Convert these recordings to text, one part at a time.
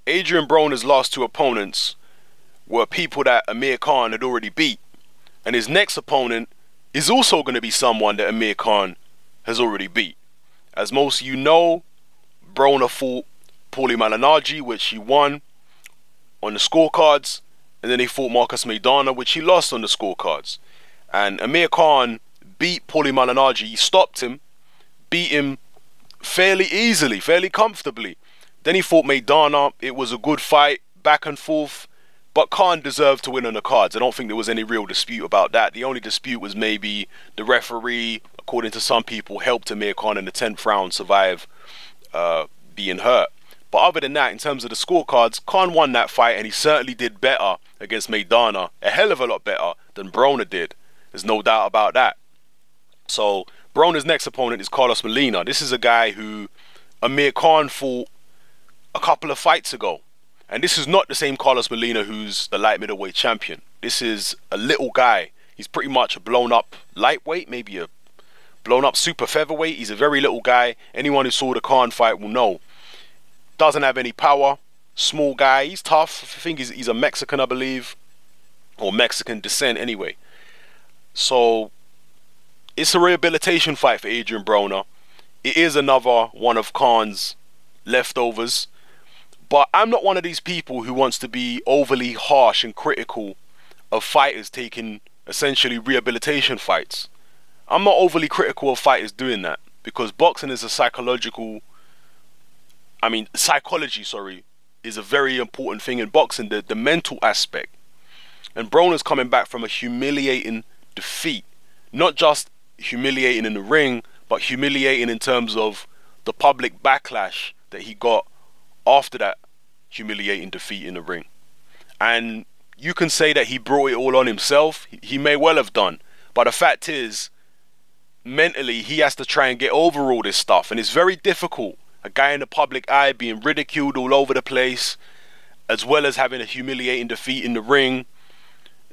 Adrien Broner's last two opponents were people that Amir Khan had already beat. And his next opponent is also going to be someone that Amir Khan has already beat. As most of you know, Broner fought Paulie Malignaggi, which he won on the scorecards. And then he fought Marcus Maidana, which he lost on the scorecards. And Amir Khan beat Paulie Malignaggi. He stopped him, beat him fairly easily, fairly comfortably. Then he fought Maidana. It was a good fight, back and forth. But Khan deserved to win on the cards. I don't think there was any real dispute about that. The only dispute was maybe the referee, according to some people, helped Amir Khan in the 10th round survive being hurt. But other than that, in terms of the scorecards, Khan won that fight, and he certainly did better against Maidana. A hell of a lot better than Broner did. There's no doubt about that. So Broner's next opponent is Carlos Molina. This is a guy who Amir Khan fought a couple of fights ago. And this is not the same Carlos Molina who's the light middleweight champion. This is a little guy. He's pretty much a blown up lightweight, maybe a blown up super featherweight. He's a very little guy. Anyone who saw the Khan fight will know. Doesn't have any power. Small guy. He's tough. I think he's a Mexican, I believe. Or Mexican descent anyway. So it's a rehabilitation fight for Adrien Broner. It is another one of Khan's leftovers. But I'm not one of these people who wants to be overly harsh and critical of fighters taking essentially rehabilitation fights. I'm not overly critical of fighters doing that, because boxing is a psychology, is a very important thing in boxing, the mental aspect. And Broner's coming back from a humiliating defeat. Not just humiliating in the ring, but humiliating in terms of the public backlash that he got after that humiliating defeat in the ring. And you can say that he brought it all on himself. He may well have done. But the fact is, mentally, he has to try and get over all this stuff. And it's very difficult. A guy in the public eye being ridiculed all over the place, as well as having a humiliating defeat in the ring.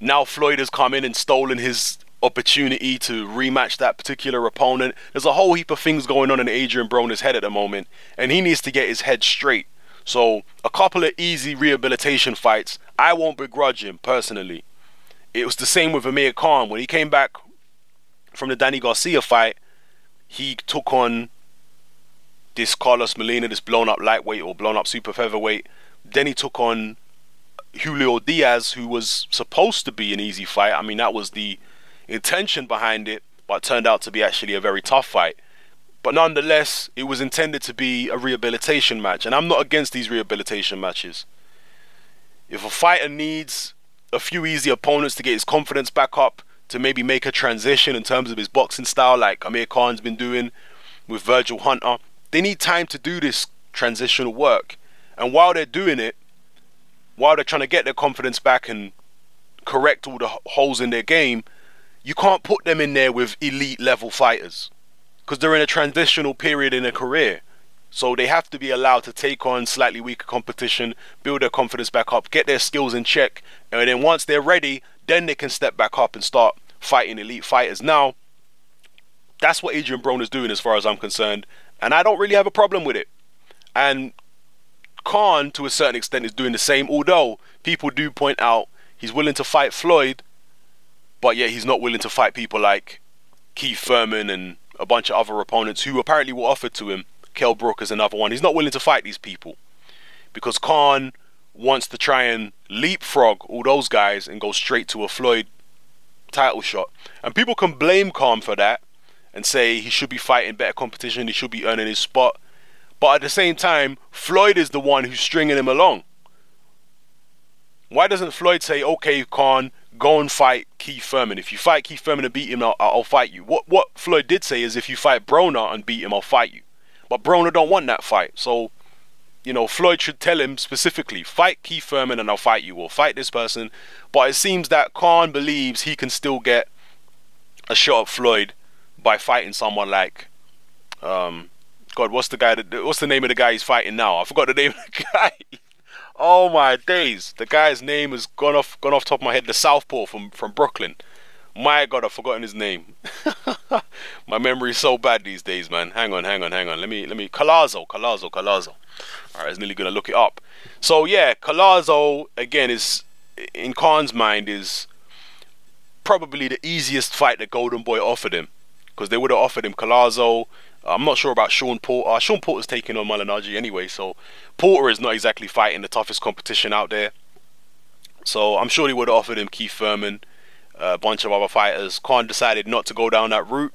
Now Floyd has come in and stolen his opportunity to rematch that particular opponent. There's a whole heap of things going on in Adrien Broner's head at the moment, and he needs to get his head straight. So a couple of easy rehabilitation fights, I won't begrudge him personally. It was the same with Amir Khan. When he came back from the Danny Garcia fight, he took on this Carlos Molina, this blown up lightweight or blown up super featherweight. Then he took on Julio Diaz, who was supposed to be an easy fight. I mean, that was the intention behind it, but turned out to be actually a very tough fight. But nonetheless, it was intended to be a rehabilitation match, and I'm not against these rehabilitation matches. If a fighter needs a few easy opponents to get his confidence back up, to maybe make a transition in terms of his boxing style, like Amir Khan's been doing with Virgil Hunter, they need time to do this transitional work. And while they're doing it, while they're trying to get their confidence back and correct all the holes in their game, you can't put them in there with elite level fighters, because they're in a transitional period in their career. So they have to be allowed to take on slightly weaker competition, build their confidence back up, get their skills in check, and then once they're ready, then they can step back up and start fighting elite fighters. Now, that's what Adrien Broner's doing as far as I'm concerned, and I don't really have a problem with it. And Khan, to a certain extent, is doing the same, although people do point out he's willing to fight Floyd, but yet he's not willing to fight people like Keith Thurman and a bunch of other opponents who apparently were offered to him. Kell Brook is another one. He's not willing to fight these people because Khan wants to try and leapfrog all those guys and go straight to a Floyd title shot. And people can blame Khan for that and say he should be fighting better competition, he should be earning his spot. But at the same time, Floyd is the one who's stringing him along. Why doesn't Floyd say, okay, Khan, go and fight Keith Thurman. If you fight Keith Thurman and beat him, I'll fight you. What Floyd did say is, if you fight Broner and beat him, I'll fight you. But Broner don't want that fight. So, you know, Floyd should tell him specifically, fight Keith Thurman and I'll fight you, or fight this person. But it seems that Khan believes he can still get a shot at Floyd by fighting someone like, God, what's the name of the guy he's fighting now? I forgot the name of the guy. Oh my days. The guy's name has gone off top of my head. The Southpaw from Brooklyn. My God, I've forgotten his name. My memory's so bad these days, man. Hang on. Let me. Collazo. All right, I was nearly gonna look it up. So yeah, Collazo again is, in Khan's mind, is probably the easiest fight that Golden Boy offered him, because they would have offered him Collazo. I'm not sure about Sean Porter. Sean Porter's taking on Malignaggi anyway, so Porter is not exactly fighting the toughest competition out there. So I'm sure he would have offered him Keith Thurman, a bunch of other fighters. Khan decided not to go down that route.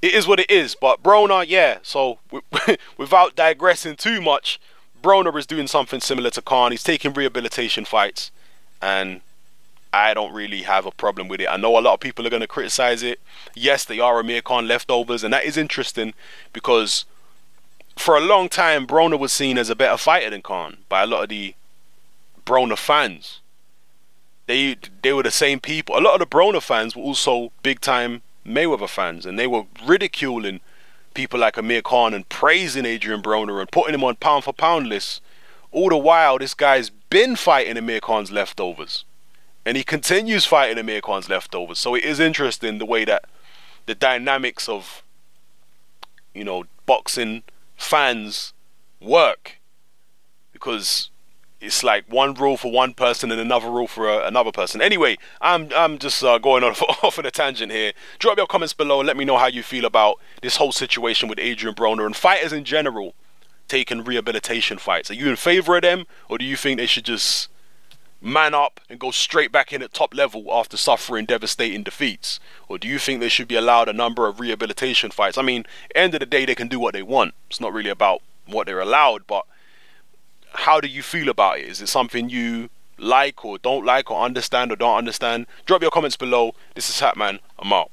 It is what it is. But Broner, yeah. So without digressing too much, Broner is doing something similar to Khan. He's taking rehabilitation fights, and I don't really have a problem with it. I know a lot of people are going to criticize it. Yes, they are Amir Khan leftovers, and that is interesting because for a long time, Broner was seen as a better fighter than Khan by a lot of the Broner fans. They were the same people. A lot of the Broner fans were also big-time Mayweather fans, and they were ridiculing people like Amir Khan and praising Adrien Broner and putting him on pound-for-pound lists. All the while, this guy's been fighting Amir Khan's leftovers, and he continues fighting Amir Khan's leftovers. So it is interesting the way that the dynamics of, you know, boxing fans work, because it's like one rule for one person and another rule for another person. Anyway, I'm just going off on a tangent here. Drop your comments below and let me know how you feel about this whole situation with Adrien Broner and fighters in general taking rehabilitation fights. Are you in favor of them, or do you think they should just man up and go straight back in at top level after suffering devastating defeats? Or do you think they should be allowed a number of rehabilitation fights? I mean, end of the day, they can do what they want. It's not really about what they're allowed, but how do you feel about it? Is it something you like or don't like, or understand or don't understand? Drop your comments below. This is Hatman. I'm out.